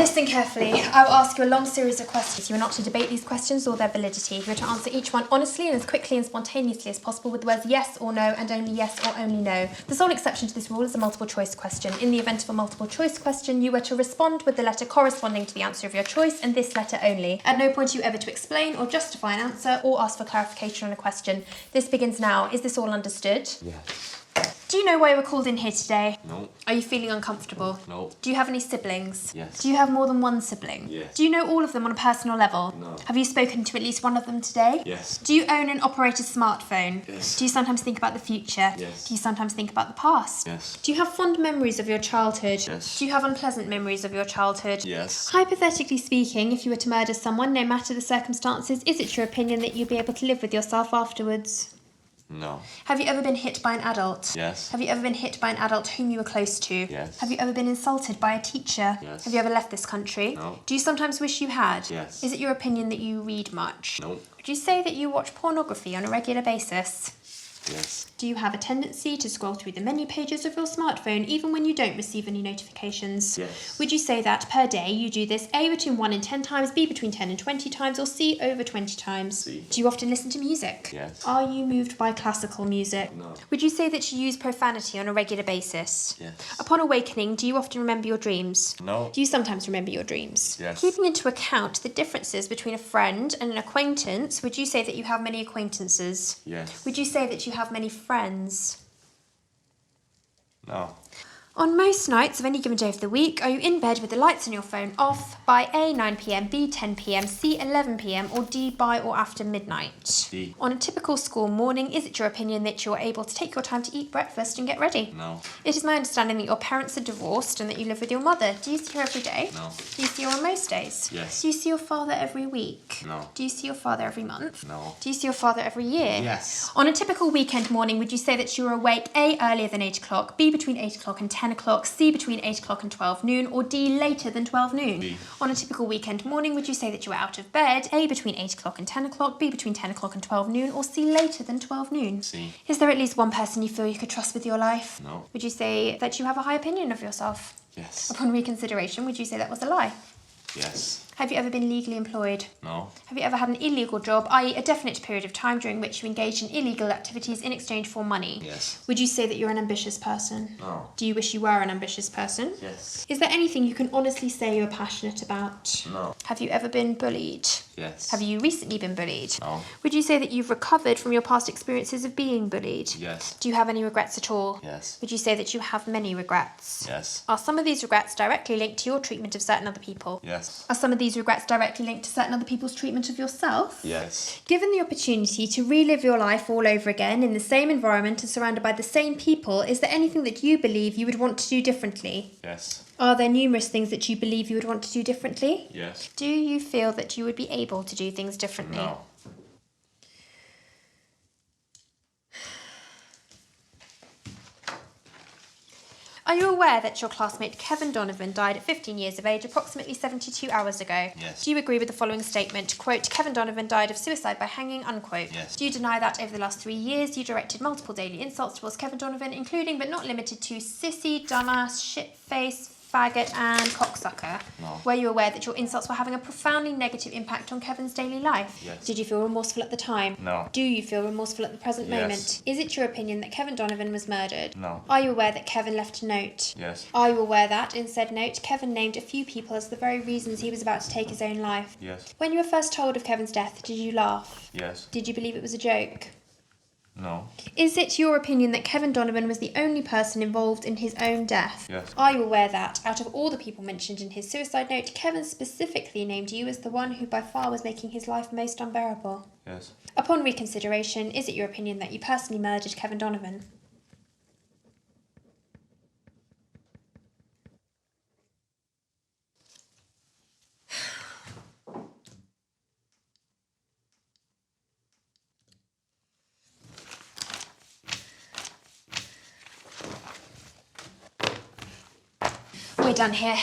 Listen carefully. I will ask you a long series of questions. You are not to debate these questions or their validity. You are to answer each one honestly and as quickly and spontaneously as possible with the words yes or no and only yes or only no. The sole exception to this rule is a multiple choice question. In the event of a multiple choice question, you are to respond with the letter corresponding to the answer of your choice and this letter only. At no point are you ever to explain or justify an answer or ask for clarification on a question. This begins now. Is this all understood? Yes. Do you know why you were called in here today? No. Are you feeling uncomfortable? No. Do you have any siblings? Yes. Do you have more than one sibling? Yes. Do you know all of them on a personal level? No. Have you spoken to at least one of them today? Yes. Do you own and operate a smartphone? Yes. Do you sometimes think about the future? Yes. Do you sometimes think about the past? Yes. Do you have fond memories of your childhood? Yes. Do you have unpleasant memories of your childhood? Yes. Hypothetically speaking, if you were to murder someone, no matter the circumstances, is it your opinion that you'd be able to live with yourself afterwards? No. Have you ever been hit by an adult? Yes. Have you ever been hit by an adult whom you were close to? Yes. Have you ever been insulted by a teacher? Yes. Have you ever left this country? No. Do you sometimes wish you had? Yes. Is it your opinion that you read much? No. Would you say that you watch pornography on a regular basis? Yes. Do you have a tendency to scroll through the menu pages of your smartphone even when you don't receive any notifications? Yes. Would you say that per day you do this A between 1 and 10 times, B between 10 and 20 times, or C over 20 times? C. Do you often listen to music? Yes. Are you moved by classical music? No. Would you say that you use profanity on a regular basis? Yes. Upon awakening, do you often remember your dreams? No. Do you sometimes remember your dreams? Yes. Keeping into account the differences between a friend and an acquaintance, would you say that you have many acquaintances? Yes. Would you say that you have many friends? No. On most nights of any given day of the week, are you in bed with the lights on your phone off by A, 9 p.m, B, 10 p.m, C, 11 p.m, or D, by or after midnight? D. On a typical school morning, is it your opinion that you're able to take your time to eat breakfast and get ready? No. It is my understanding that your parents are divorced and that you live with your mother. Do you see her every day? No. Do you see her on most days? Yes. Do you see your father every week? No. Do you see your father every month? No. Do you see your father every year? Yes. On a typical weekend morning, would you say that you are awake A, earlier than 8 o'clock, B, between 8 o'clock and 10 o'clock, C, between 8 o'clock and 12 noon, or D, later than 12 noon? B. On a typical weekend morning, would you say that you are out of bed A, between 8 o'clock and 10 o'clock, B, between 10 o'clock and 12 noon, or C, later than 12 noon? C. Is there at least one person you feel you could trust with your life? No. Would you say that you have a high opinion of yourself? Yes. Upon reconsideration, would you say that was a lie? Yes. Have you ever been legally employed? No. Have you ever had an illegal job, i.e. a definite period of time during which you engaged in illegal activities in exchange for money? Yes. Would you say that you're an ambitious person? No. Do you wish you were an ambitious person? Yes. Is there anything you can honestly say you're passionate about? No. Have you ever been bullied? Yes. Have you recently been bullied? No. Would you say that you've recovered from your past experiences of being bullied? Yes. Do you have any regrets at all? Yes. Would you say that you have many regrets? Yes. Are some of these regrets directly linked to your treatment of certain other people? Yes. Are some of these regrets directly linked to certain other people's treatment of yourself? Yes. Given the opportunity to relive your life all over again in the same environment and surrounded by the same people, is there anything that you believe you would want to do differently? Yes. Are there numerous things that you believe you would want to do differently? Yes. Do you feel that you would be able to do things differently? No. Are you aware that your classmate Kevin Donovan died at 15 years of age approximately 72 hours ago? Yes. Do you agree with the following statement? Quote, Kevin Donovan died of suicide by hanging, unquote. Yes. Do you deny that over the last 3 years you directed multiple daily insults towards Kevin Donovan, including but not limited to sissy, dumbass, shitface, faggot and cocksucker? No. Were you aware that your insults were having a profoundly negative impact on Kevin's daily life? Yes. Did you feel remorseful at the time? No. Do you feel remorseful at the present Yes. moment? Is it your opinion that Kevin Donovan was murdered? No. Are you aware that Kevin left a note? Yes. Are you aware that, in said note, Kevin named a few people as the very reasons he was about to take his own life? Yes. When you were first told of Kevin's death, did you laugh? Yes. Did you believe it was a joke? No. Is it your opinion that Kevin Donovan was the only person involved in his own death? Yes. Are you aware that, out of all the people mentioned in his suicide note, Kevin specifically named you as the one who by far was making his life most unbearable? Yes. Upon reconsideration, is it your opinion that you personally murdered Kevin Donovan? We're done here.